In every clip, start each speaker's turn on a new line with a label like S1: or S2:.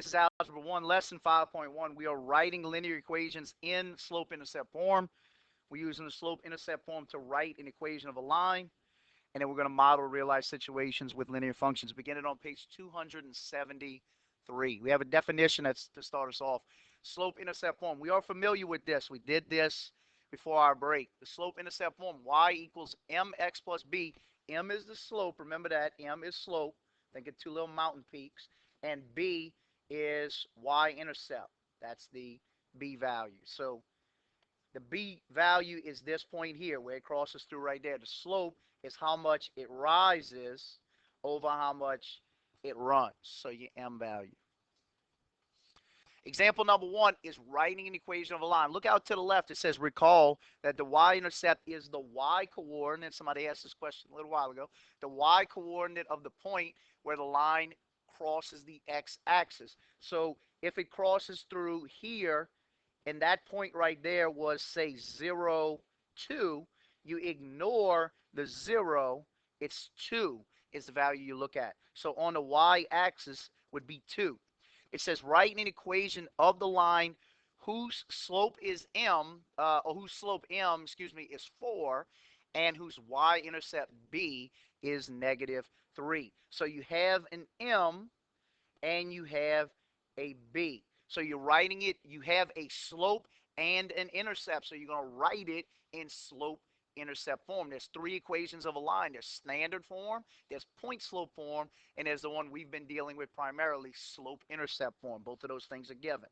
S1: This is Algebra 1, Lesson 5.1. We are writing linear equations in slope-intercept form. We're using the slope-intercept form to write an equation of a line, and then we're going to model real-life situations with linear functions, beginning on page 273. We have a definition that's to start us off. Slope-intercept form. We are familiar with this. We did this before our break. The slope-intercept form, y equals mx plus b. M is the slope. Remember that. M is slope. Think of two little mountain peaks. And b is y-intercept. That's the b value. So the b value is this point here where it crosses through right there. The slope is how much it rises over how much it runs. So your m value. Example number 1 is writing an equation of a line. Look out to the left. It says recall that the y-intercept is the y-coordinate. Somebody asked this question a little while ago. The y-coordinate of the point where the line crosses the x-axis. So if it crosses through here, and that point right there was, say, 0, 2, you ignore the 0. It's 2 is the value you look at. So on the y-axis would be 2. It says write an equation of the line whose slope is is 4, and whose y-intercept b is -3. So you have an m and you have a b. So you're writing it, you have a slope and an intercept. So you're going to write it in slope intercept form. There's 3 equations of a line. There's standard form, there's point slope form, and there's the one we've been dealing with primarily, slope intercept form. Both of those things are given.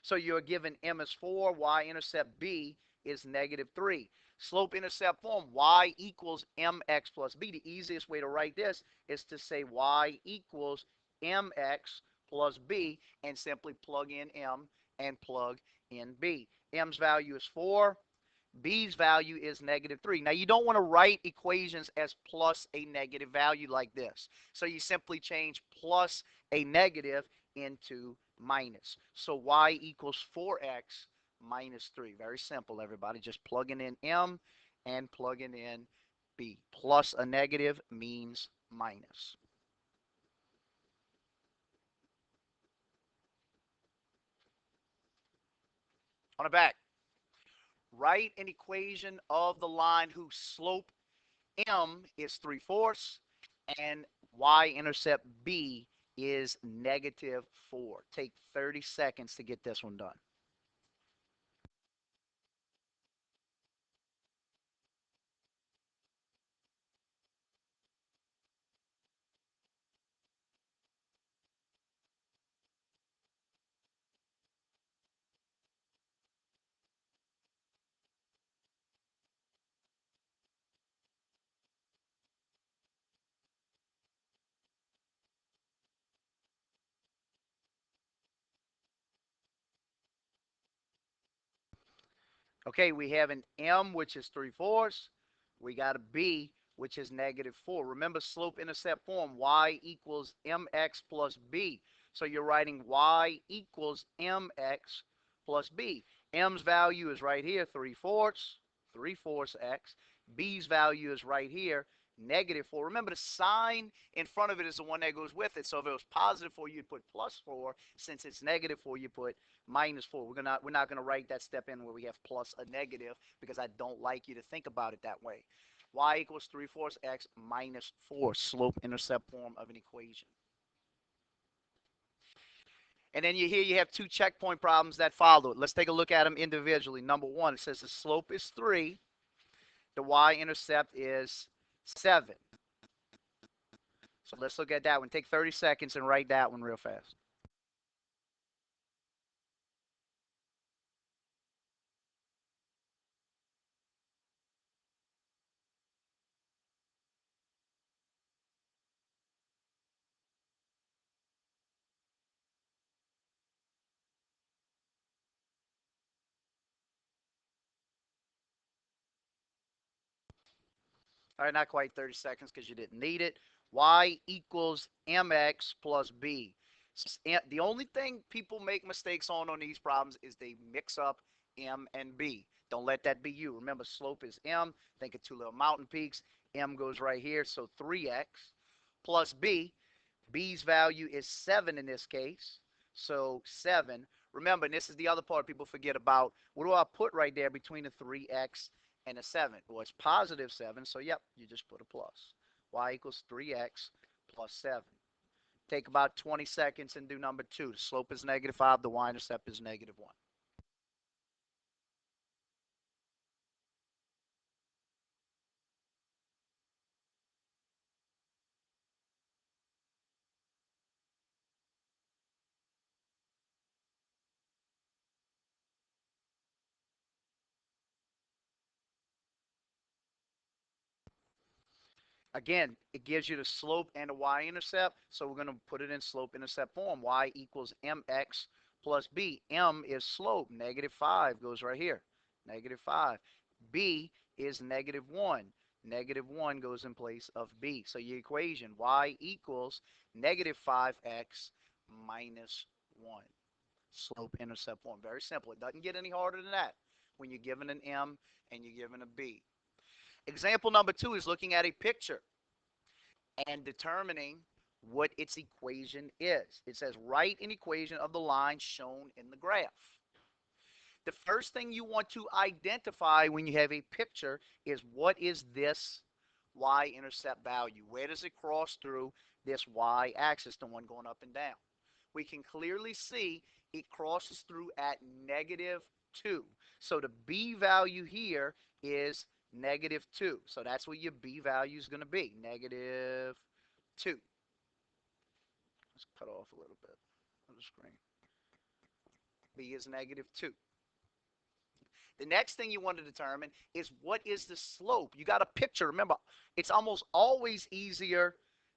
S1: So you're given m is 4, y-intercept b is -3. Slope intercept form, y equals mx plus b. The easiest way to write this is to say y equals mx plus b, and simply plug in m and plug in b. M's value is 4. B's value is -3. Now, you don't want to write equations as plus a negative value like this. So you simply change plus a negative into minus. So y equals 4x minus 3. Very simple, everybody. Just plugging in m and plugging in b. Plus a negative means minus. On the back, write an equation of the line whose slope m is 3/4 and y-intercept b is -4. Take 30 seconds to get this one done. Okay, we have an m, which is 3/4. We got a b, which is -4. Remember slope-intercept form, y equals mx plus b. So you're writing y equals mx plus b. M's value is right here, 3/4 x. B's value is right here, -4. Remember, the sign in front of it is the one that goes with it. So if it was +4, you'd put +4. Since it's -4, you put -4. We're not going to write that step in where we have plus a negative, because I don't like you to think about it that way. Y equals 3/4 x minus 4, slope-intercept form of an equation. And then you have 2 checkpoint problems that follow it. Let's take a look at them individually. Number 1, it says the slope is 3. The y-intercept is 7. So let's look at that one. Take 30 seconds and write that one real fast. All right, not quite 30 seconds because you didn't need it. Y equals mx plus b. The only thing people make mistakes on these problems is they mix up m and b. Don't let that be you. Remember, slope is m. Think of 2 little mountain peaks. M goes right here, so 3x plus b. B's value is 7 in this case. So 7. Remember, and this is the other part people forget about. What do I put right there between the 3x and the 7? Well, it's positive 7, so yep, you just put a plus. Y equals 3x plus 7. Take about 20 seconds and do number 2. The slope is negative 5. The y-intercept is negative 1. Again, it gives you the slope and the y-intercept, so we're going to put it in slope-intercept form. Y equals mx plus b. M is slope. Negative 5 goes right here. Negative 5. B is negative 1. Negative 1 goes in place of b. So your equation, y equals negative 5x minus 1. Slope-intercept form. Very simple. It doesn't get any harder than that when you're given an m and you're given a b. Example number 2 is looking at a picture and determining what its equation is. It says write an equation of the line shown in the graph. The first thing you want to identify when you have a picture is what is this y-intercept value? Where does it cross through this y-axis, the one going up and down? We can clearly see it crosses through at negative 2. So the b value here is negative 2. So that's what your b value is going to be, negative 2. Let's cut off a little bit of the screen. B is negative 2. The next thing you want to determine is what is the slope. You got a picture. Remember, it's almost always easier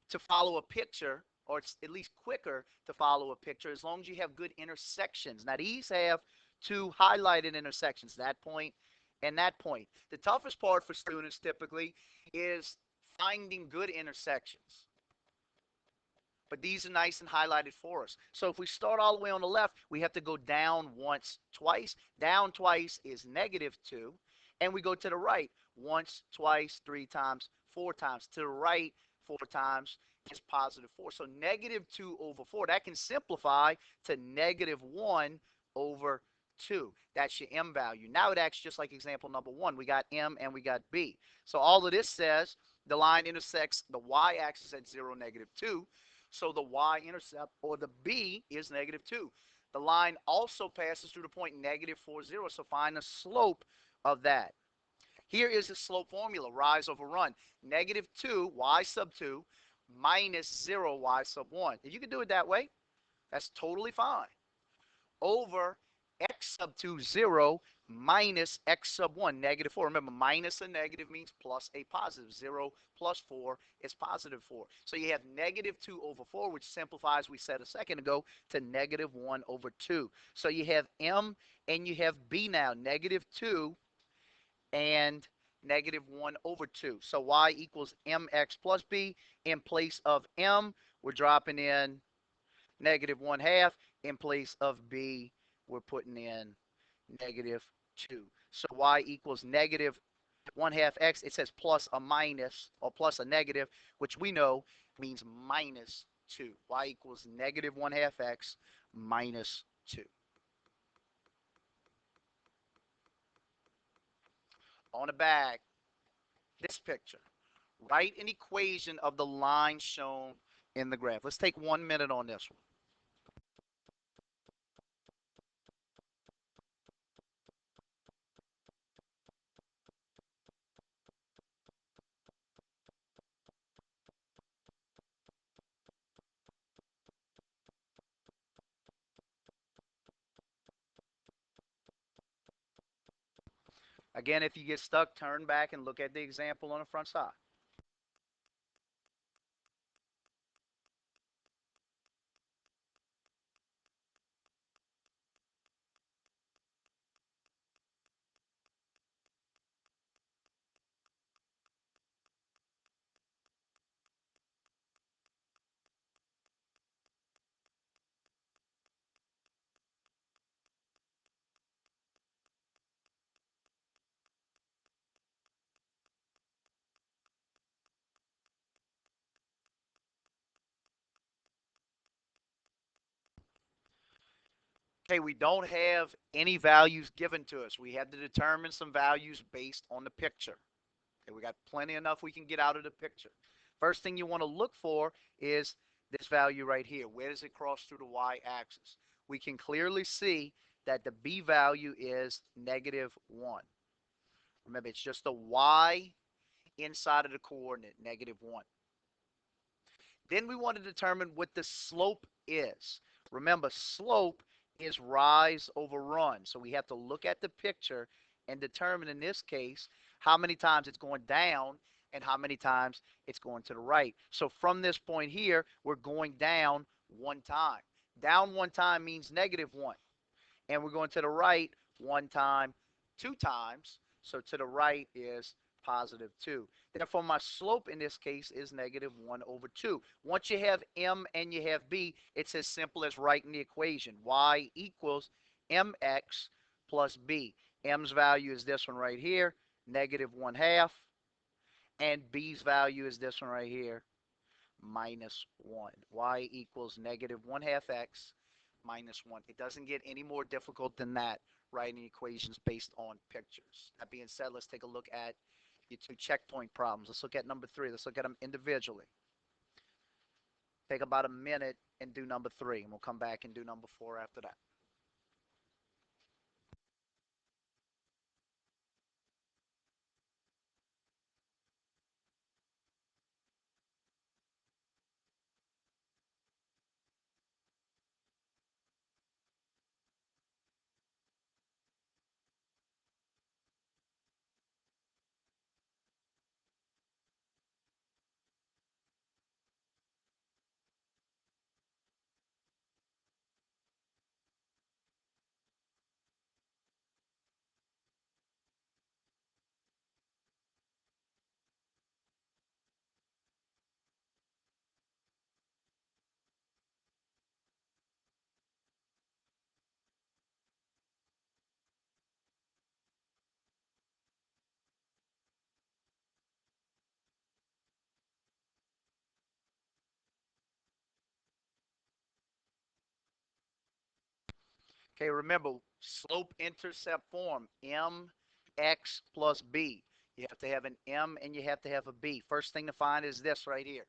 S1: to follow a picture, or it's at least quicker to follow a picture, as long as you have good intersections. Now, these have two highlighted intersections, that point and that point. The toughest part for students typically is finding good intersections. But these are nice and highlighted for us. So if we start all the way on the left, we have to go down once, twice. Down twice is negative 2. And we go to the right once, twice, 3 times, 4 times. To the right 4 times is positive 4. So negative 2 over 4. That can simplify to negative 1 over 2. That's your m value. Now it acts just like example number 1. We got m and we got b. So all of this says the line intersects the y-axis at 0, negative 2. So the y-intercept, or the b, is negative 2. The line also passes through the point negative 4, 0. So find the slope of that. Here is the slope formula, rise over run. Negative 2, y sub 2, minus 0, y sub 1. If you can do it that way, that's totally fine. Over x sub 2, 0, minus x sub 1, negative 4. Remember, minus a negative means plus a positive. 0 plus 4 is positive 4. So you have negative 2 over 4, which simplifies, we said a second ago, to negative 1 over 2. So you have m and you have b now, negative 2 and negative 1 over 2. So y equals mx plus b. In place of m, we're dropping in negative 1/2. In place of b, we're putting in negative 2. So y equals negative 1/2 x. It says plus a minus, or plus a negative, which we know means minus 2. Y equals negative 1/2 x minus 2. On the back, this picture, write an equation of the line shown in the graph. Let's take 1 minute on this one. Again, if you get stuck, turn back and look at the example on the front side. Okay, we don't have any values given to us. We had to determine some values based on the picture. Okay, we got plenty enough we can get out of the picture. First thing you want to look for is this value right here. Where does it cross through the y-axis? We can clearly see that the b value is -1. Remember, it's just the y inside of the coordinate, -1. Then we want to determine what the slope is. Remember, slope is rise over run. So we have to look at the picture and determine, in this case, how many times it's going down and how many times it's going to the right. So from this point here, we're going down one time. Down one time means -1. And we're going to the right one time, two times. So to the right is +2. Therefore, my slope in this case is -1/2. Once you have m and you have b, it's as simple as writing the equation. Y equals mx plus b. M's value is this one right here, -1/2. And b's value is this one right here, -1. Y equals -1/2 x minus 1. It doesn't get any more difficult than that, writing equations based on pictures. That being said, let's take a look at your two checkpoint problems. Let's look at number 3. Let's look at them individually. Take about a minute and do number 3, and we'll come back and do number 4 after that. Okay, remember, slope intercept form, mx plus b. You have to have an m and you have to have a b. First thing to find is this right here.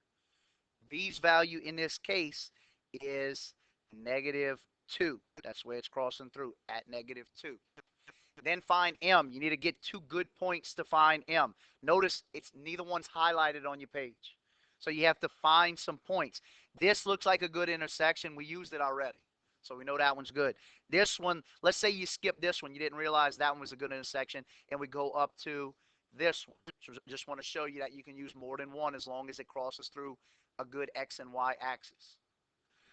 S1: B's value in this case is -2. That's where it's crossing through, at -2. Then find M. You need to get 2 good points to find M. Notice it's neither one's highlighted on your page. So you have to find some points. This looks like a good intersection. We used it already. So we know that one's good. This one, let's say you skip this one. You didn't realize that one was a good intersection. And we go up to this one. So just want to show you that you can use more than one as long as it crosses through a good X and Y axis.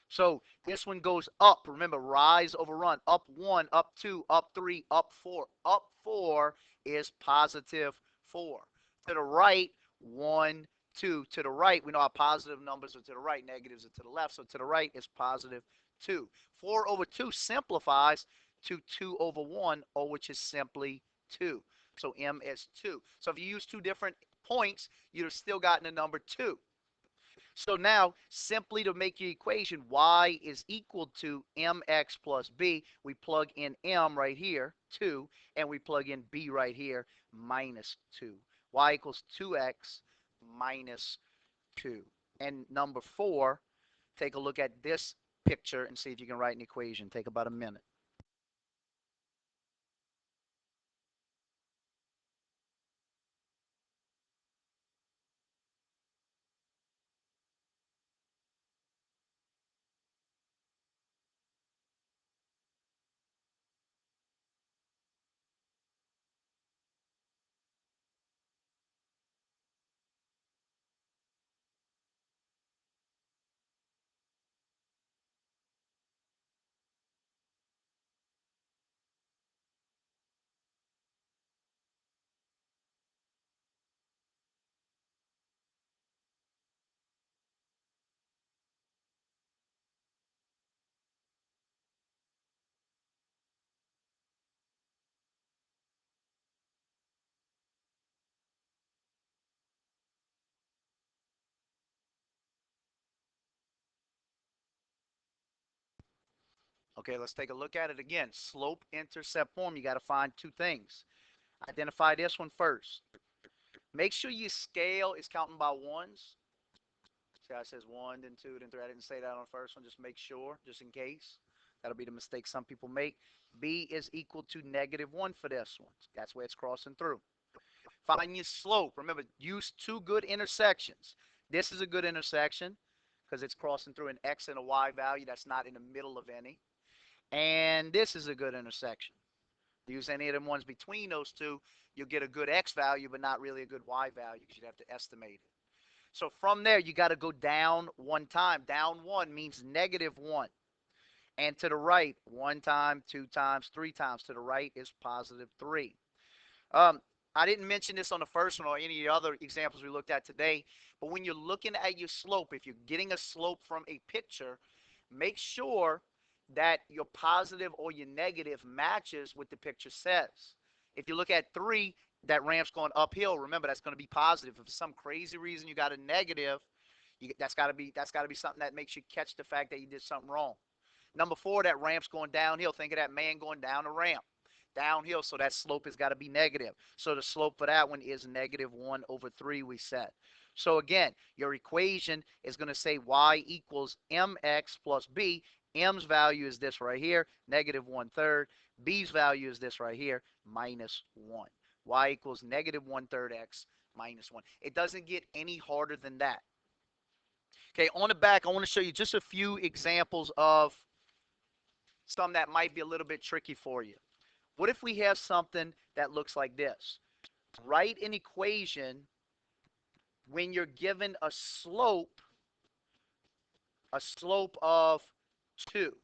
S1: So this one goes up. Remember, rise over run. Up 1, up 2, up 3, up 4. Up 4 is +4. To the right, 1, 2. To the right, we know our positive numbers are to the right, negatives are to the left. So to the right is +2. 4 over 2 simplifies to 2 over 1, or which is simply 2. So M is 2. So if you use two different points, you'd have still gotten the number 2. So now, simply to make your equation, y is equal to mx plus b, we plug in m right here, 2, and we plug in b right here, -2. Y equals 2x minus 2. And number 4, take a look at this picture and see if you can write an equation. Take about a minute. Okay, let's take a look at it again. Slope-intercept form, you got to find two things. Identify this one first. Make sure your scale is counting by ones. See how it says 1, then 2, then 3. I didn't say that on the first one. Just make sure, just in case. That'll be the mistake some people make. B is equal to -1 for this one. That's where it's crossing through. Find your slope. Remember, use two good intersections. This is a good intersection because it's crossing through an X and a Y value that's not in the middle of any. And this is a good intersection. Use any of them ones between those two, you'll get a good X value, but not really a good Y value because you'd have to estimate it. So from there, you got to go down one time. Down one means -1. And to the right, one time, two times, three times. To the right is +3. Um, I didn't mention this on the first one or any of the other examples we looked at today, but when you're looking at your slope, if you're getting a slope from a picture, make sure that your positive or your negative matches what the picture says. If you look at 3, that ramp's going uphill. Remember, that's going to be positive. If for some crazy reason you got a negative, that's got to be something that makes you catch the fact that you did something wrong. Number 4, that ramp's going downhill. Think of that man going down a ramp. Downhill, so that slope has got to be negative. So the slope for that one is -1/3, we said. So again, your equation is going to say y equals mx plus b. M's value is this right here, -1/3. B's value is this right here, -1. Y equals -1/3 x minus 1. It doesn't get any harder than that. Okay, on the back, I want to show you just a few examples of some that might be a little bit tricky for you. What if we have something that looks like this? Write an equation when you're given a slope of 2.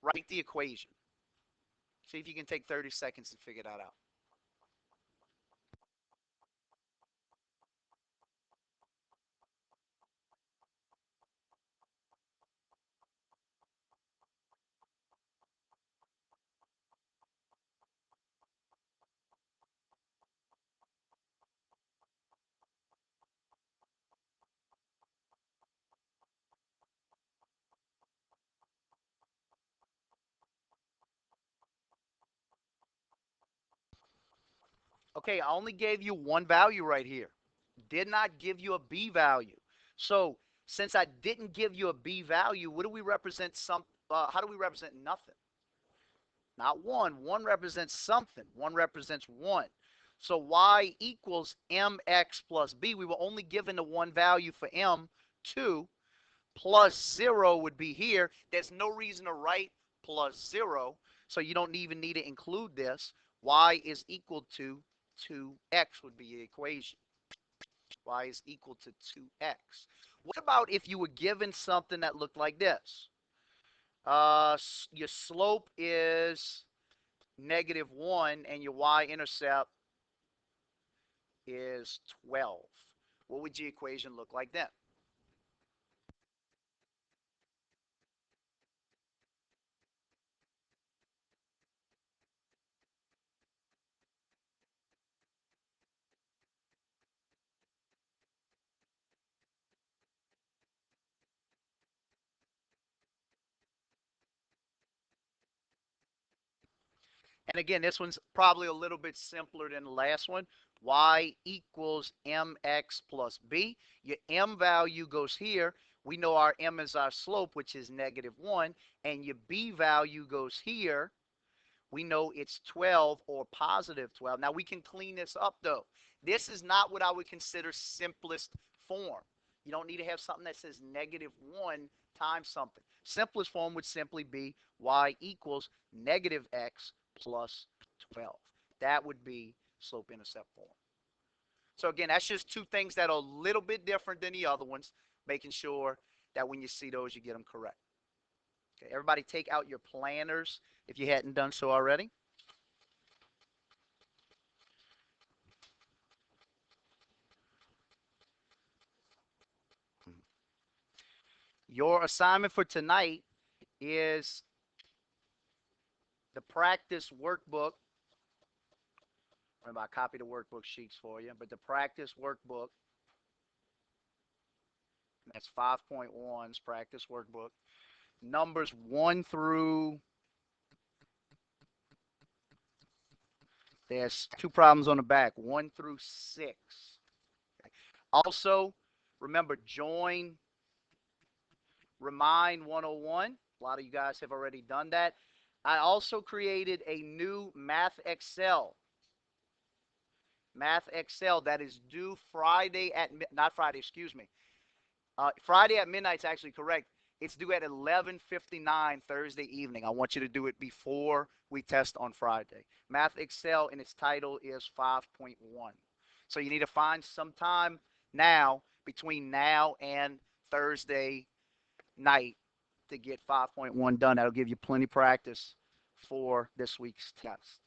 S1: Write the equation. See if you can take 30 seconds to figure that out. Okay, I only gave you one value right here. Did not give you a B value. So since I didn't give you a B value, what do we represent how do we represent nothing? Not 1. 1 represents something. 1 represents 1. So y equals mx plus b. We were only given the one value for m, 2, plus 0 would be here. There's no reason to write plus 0, so you don't even need to include this. Y is equal to 2x would be the equation. Y is equal to 2x. What about if you were given something that looked like this? Your slope is -1 and your y-intercept is 12. What would your equation look like then? And again, this one's probably a little bit simpler than the last one. Y equals mx plus b. Your m value goes here. We know our m is our slope, which is -1. And your b value goes here. We know it's 12 or +12. Now, we can clean this up, though. This is not what I would consider simplest form. You don't need to have something that says -1 times something. Simplest form would simply be y equals -x plus 12. That would be slope-intercept form. So again, that's just two things that are a little bit different than the other ones, making sure that when you see those, you get them correct. Okay, everybody take out your planners if you hadn't done so already. Your assignment for tonight is the practice workbook. Remember, I copied the workbook sheets for you, but the practice workbook, that's 5.1's practice workbook. numbers 1 through, there's 2 problems on the back, 1 through 6. Also, remember, join Remind 101. A lot of you guys have already done that. I also created a new Math Excel. Math Excel that is due Friday at, not Friday, excuse me. Friday at midnight is actually correct. It's due at 11:59 Thursday evening. I want you to do it before we test on Friday. Math Excel and its title is 5.1. So you need to find some time now, between now and Thursday night, to get 5.1 done. That'll give you plenty of practice for this week's test.